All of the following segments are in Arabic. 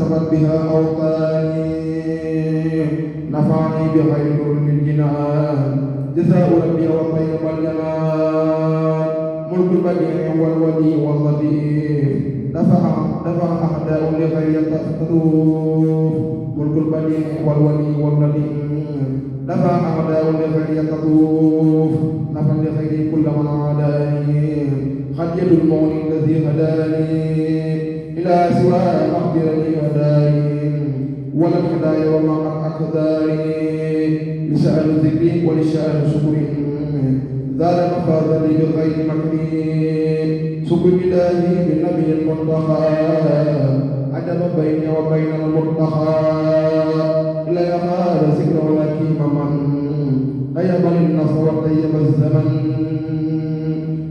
سرت بها أوطاني نفعني بخير نور الجنان جزاء ربي وطيب الجنان ملك البديع والولي واللطيف دفع أعداء لغير تطوف ملك البديع والولي واللطيف دفع أعداء لغير تطوف نفع لغير كل من عاداني خدية المولى الذي هداني إلى سوى مقدرني هداني ولا الهدايا وما قد أقداري لسأل ذكري ولسأل شكري ذال مفاز لي بغير مكري سكر إلهي بالنبي المنتقى عجب بيني وبين المرتقى لا يقال ذكر ولكن من غيب للنصر وطيب الزمن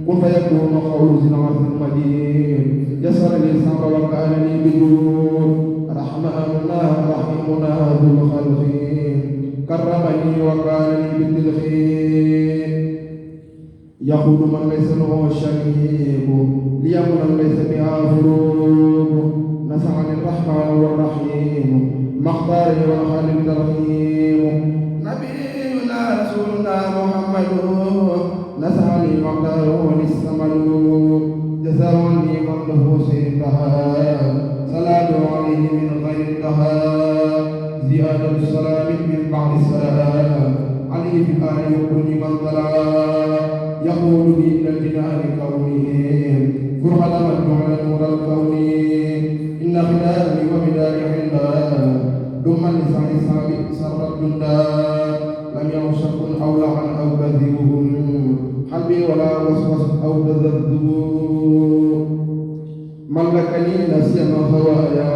قل فيكون قول زنعة المدين يسر الإنسان وكان لي بدون رحمنا رحيمنا ذو الخلق كرمني وكان لي بالخير يقول من ليس له الشريك ليمن ليس بها فروق نسعني الرحمن والرحيم مختاري والخالق الرحيم نبينا رسولنا محمد نسعني مختاره للسمد جزاء لمن له سيدها صلاة عليه من غير انتهاء زيادة السلام من بعد السلام عليه في الآل وكل من تلا يقول لي إلى الجنان كونهم فرحة من جعل نور الكون إن خلالي وبداية عند دم لسان سابق سر الجندا لم يوشك أو لعن أو كذبهم حلبي ولا وسوس أو تذبذب ملكني نسيا وهوايا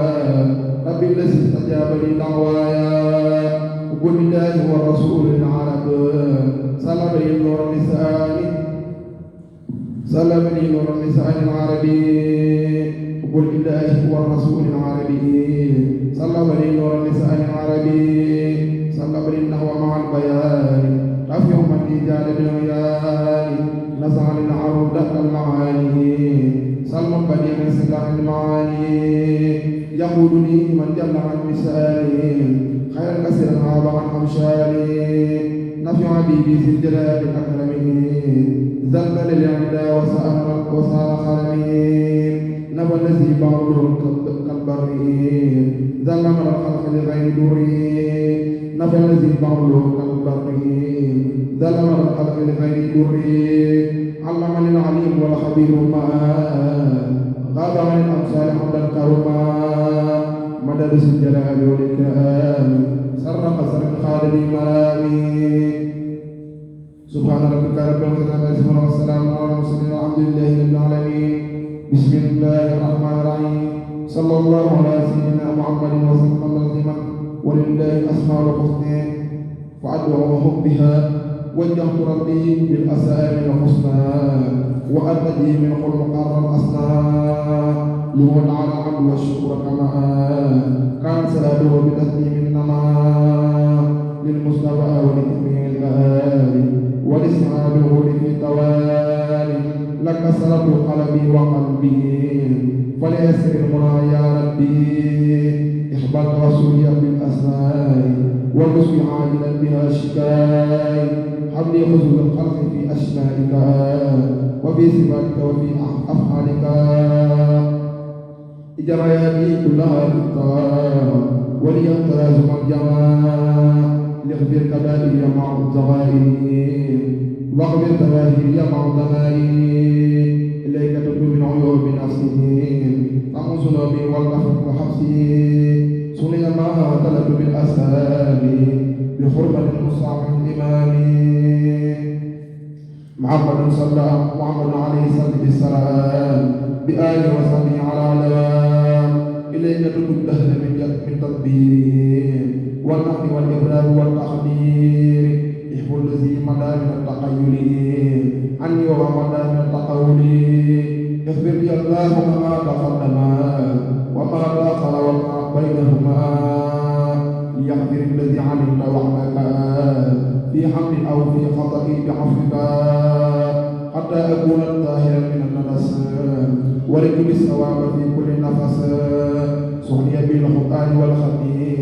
ربي الذي استجاب لي دعوايا وقل الله والرسول العرب سلم لي نور لساني سلم لي نور لسان العربي وقل الله والرسول العربي سلم لي نور لسان العربي سلم لي النحو مع البيان رفع من لي جال بالعيان نزع للعرب دق المعاني سلم بديع من سلاح المعاني يقول لي من جل عن مثالي خير كثيرا عاب عن امشالي نفع حبيبي في الجلال الاكرم ذل للعدا وسار خلمي نبى الذي بعضه كالبري ذل من الخلق لغير دري نبى الذي بعضه كالبري ذل من الخلق لغير دري علمني العليم والخبير ما غاب عن الامثال حمدا كرما مدد الجلال والاكرام سرق سرق خالد المرامي سبحان ربك رب العزة عما يصفون والسلام على المرسلين والحمد لله رب العالمين بسم الله الرحمن الرحيم صلى الله على سيدنا محمد وسلم تسليما ولله الاسماء الحسنى فادعوه بها وجهت ربي بالاسامي الحسنى واتجي من خلق الاسنى لمن على العبد والشكر كما كان سلاله بتسليم النما للمصطفى ولجميع الآل ولسعاده في توالي لك سلط قلبي وقلبي فليسر المنى يا ربي احبط رسولي بالاسماء والرسل عاجلا بها شكاي حبلي خذل الخلق في اسمائك وفي صفاتك وفي افعالك اجرياتي كلها رقا ولينتراز الجمال لاغفر كبائري مع الزغائر واغفر تواهري مع الضمائر اليك تبدو من عيوب نفسهم فمن ذنوبي والكفر وحبسي سني ما طلب بالاسهام بحرمه المصعب الامام محمد عليه الصلاه والسلام بآله وصحبه على علام إليك تدب الدهر من تدبير والنقد والإبرار والتخدير احفظ الذي مدى من التقيل عني ومدى من التقول اغفر لي اللهم ما تقدم وما تأخر وما بينهما ليغفر الذي علمت وحدك في حمد أو في خطئ بعفوك حتى أكون طاهرا من النفس ولكل الثواب في كل نفس سعني بالقرآن والخديم